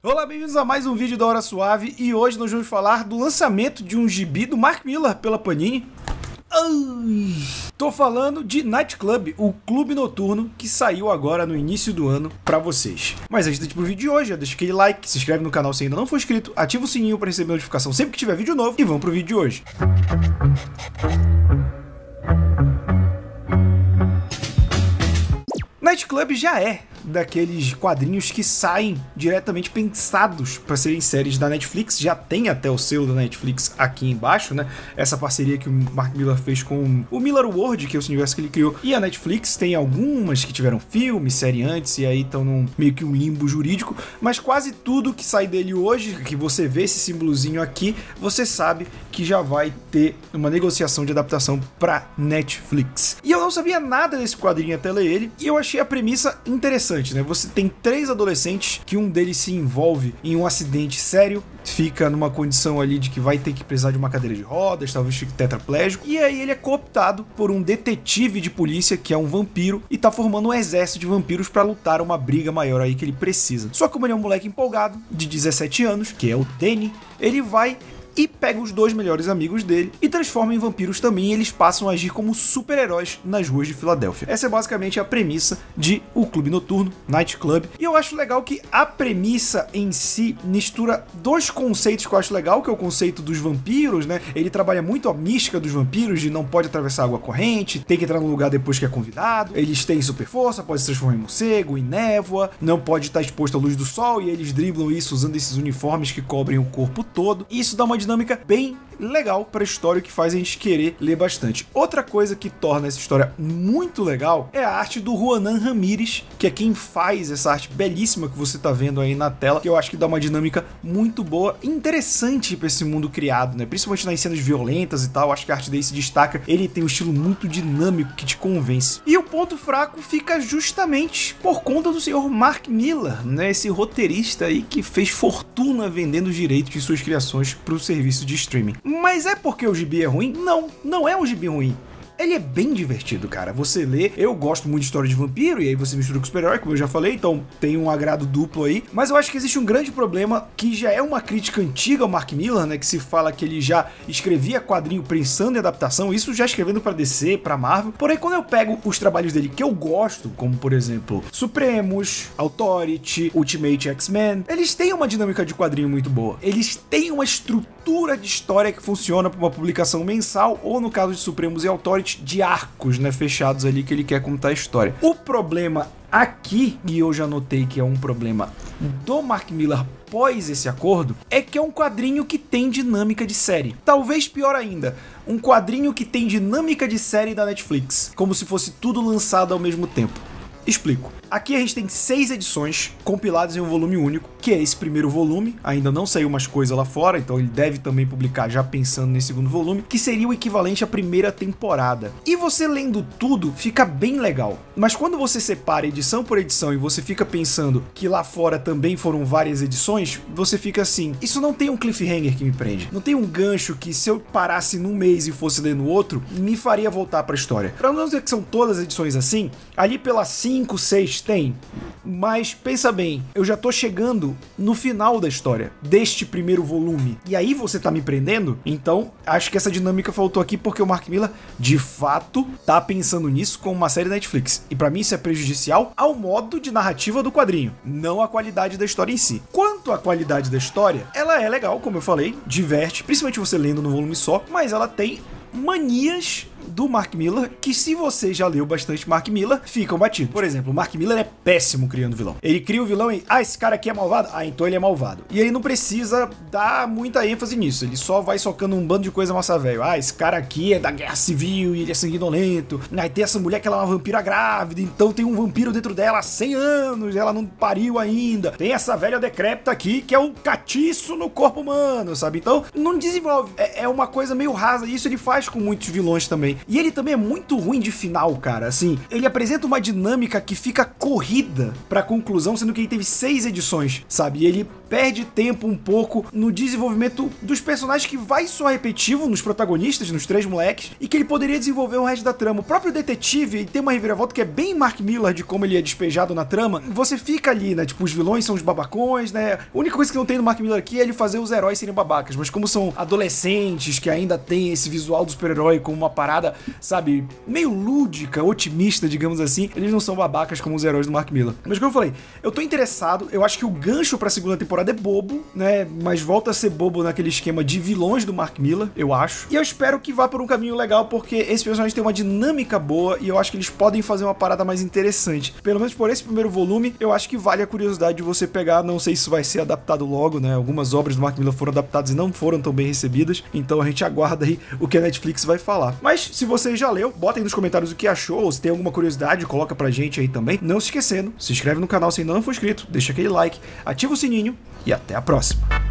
Olá, bem-vindos a mais um vídeo da Hora Suave e hoje nós vamos falar do lançamento de um gibi do Mark Millar pela Panini. Tô falando de Night Club, o clube noturno que saiu agora no início do ano pra vocês. Mas antes de ir pro vídeo de hoje, já deixa aquele like, se inscreve no canal se ainda não for inscrito, ativa o sininho pra receber notificação sempre que tiver vídeo novo e vamos pro vídeo de hoje. Night Club já é daqueles quadrinhos que saem diretamente pensados para serem séries da Netflix, já tem até o selo da Netflix aqui embaixo, né? Essa parceria que o Mark Millar fez com o Millar World, que é o universo que ele criou, e a Netflix tem algumas que tiveram filme, série antes, e aí estão num meio que um limbo jurídico, mas quase tudo que sai dele hoje, que você vê esse símbolozinho aqui, você sabe que já vai ter uma negociação de adaptação para Netflix. E eu não sabia nada desse quadrinho até ler ele, e eu achei a premissa interessante. Né? Você tem 3 adolescentes que um deles se envolve em um acidente sério, fica numa condição ali de que vai ter que precisar de uma cadeira de rodas, talvez fique tetraplégico, e aí ele é cooptado por um detetive de polícia que é um vampiro e tá formando um exército de vampiros pra lutar uma briga maior aí que ele precisa. Só que como ele é um moleque empolgado, de 17 anos, que é o Danny, ele vai e pega os 2 melhores amigos dele e transforma em vampiros também, e eles passam a agir como super-heróis nas ruas de Filadélfia. Essa é basicamente a premissa de O Clube Noturno, Night Club, e eu acho legal que a premissa em si mistura 2 conceitos que eu acho legal, que é o conceito dos vampiros, né? Ele trabalha muito a mística dos vampiros, de não pode atravessar água corrente, tem que entrar no lugar depois que é convidado, eles têm super força, pode se transformar em morcego, em névoa, não pode estar exposto à luz do sol, e eles driblam isso usando esses uniformes que cobrem o corpo todo. Isso dá uma dinâmica bem legal para a história, que faz a gente querer ler bastante. Outra coisa que torna essa história muito legal é a arte do Juanan Ramírez, que é quem faz essa arte belíssima que você tá vendo aí na tela, que eu acho que dá uma dinâmica muito boa e interessante para esse mundo criado, né? Principalmente nas cenas violentas e tal, acho que a arte dele se destaca, ele tem um estilo muito dinâmico que te convence. E o ponto fraco fica justamente por conta do senhor Mark Millar, né? Esse roteirista aí que fez fortuna vendendo os direitos de suas criações para o serviço de streaming. Mas é porque o gibi é ruim? Não, não é um gibi ruim. Ele é bem divertido, cara. Você lê, eu gosto muito de história de vampiro, e aí você mistura com super-herói, como eu já falei, então tem um agrado duplo aí. Mas eu acho que existe um grande problema, que já é uma crítica antiga ao Mark Millar, né? Que se fala que ele já escrevia quadrinho pensando em adaptação, isso já escrevendo pra DC, pra Marvel. Porém, quando eu pego os trabalhos dele que eu gosto, como por exemplo, Supremos, Authority, Ultimate X-Men, eles têm uma dinâmica de quadrinho muito boa. Eles têm uma estrutura de história que funciona pra uma publicação mensal, ou no caso de Supremos e Authority, de arcos, né, fechados ali que ele quer contar a história. O problema aqui, e eu já notei que é um problema do Mark Millar após esse acordo, é que é um quadrinho que tem dinâmica de série. Talvez pior ainda, um quadrinho que tem dinâmica de série da Netflix, como se fosse tudo lançado ao mesmo tempo. Explico. Aqui a gente tem 6 edições compiladas em um volume único, que é esse primeiro volume. Ainda não saiu umas coisas lá fora, então ele deve também publicar já pensando nesse segundo volume, que seria o equivalente à primeira temporada. E você lendo tudo fica bem legal. Mas quando você separa edição por edição e você fica pensando que lá fora também foram várias edições, você fica assim, isso não tem um cliffhanger que me prende. Não tem um gancho que, se eu parasse num mês e fosse ler no outro, me faria voltar pra história. Pra não dizer que são todas as edições assim, ali pelas 5, 6 tem, mas pensa bem, eu já tô chegando no final da história deste primeiro volume, e aí você tá me prendendo? Então acho que essa dinâmica faltou aqui, porque o Mark Millar de fato tá pensando nisso como uma série Netflix, e pra mim isso é prejudicial ao modo de narrativa do quadrinho, não à qualidade da história em si. Quanto à qualidade da história, ela é legal, como eu falei, diverte, principalmente você lendo no volume só, mas ela tem manias do Mark Millar que, se você já leu bastante Mark Millar, ficam batidos. Por exemplo, o Mark Millar é péssimo criando vilão. Ele cria o vilão e, esse cara aqui é malvado? Então ele é malvado. E ele não precisa dar muita ênfase nisso, ele só vai socando um bando de coisa massa velho. Esse cara aqui é da guerra civil e ele é sanguinolento. Aí tem essa mulher que ela é uma vampira grávida, então tem um vampiro dentro dela há 100 anos, ela não pariu ainda. Tem essa velha decrépita aqui que é o catiço no corpo humano, sabe? Então não desenvolve. É uma coisa meio rasa, e isso ele faz com muitos vilões também. E ele também é muito ruim de final, cara. Assim, ele apresenta uma dinâmica que fica corrida pra conclusão, sendo que ele teve 6 edições, sabe? E ele perde tempo um pouco no desenvolvimento dos personagens, que vai só repetitivo nos protagonistas, nos 3 moleques, e que ele poderia desenvolver o resto da trama. O próprio detetive, ele tem uma reviravolta que é bem Mark Millar de como ele é despejado na trama. Você fica ali, né? Tipo, os vilões são os babacões, né? A única coisa que não tem no Mark Millar aqui é ele fazer os heróis serem babacas, mas como são adolescentes que ainda tem esse visual do super-herói como uma parada, sabe, meio lúdica, otimista, digamos assim, eles não são babacas como os heróis do Mark Millar. Mas como eu falei, eu tô interessado, eu acho que o gancho pra segunda temporada é bobo, né? Mas volta a ser bobo naquele esquema de vilões do Mark Millar, eu acho. E eu espero que vá por um caminho legal, porque esse personagem tem uma dinâmica boa e eu acho que eles podem fazer uma parada mais interessante. Pelo menos por esse primeiro volume, eu acho que vale a curiosidade de você pegar. Não sei se isso vai ser adaptado logo, né? Algumas obras do Mark Millar foram adaptadas e não foram tão bem recebidas, então a gente aguarda aí o que a Netflix vai falar. Mas se você já leu, bota aí nos comentários o que achou, ou se tem alguma curiosidade, coloca pra gente aí também. Não se esquecendo, se inscreve no canal se ainda não for inscrito, deixa aquele like, ativa o sininho e até a próxima.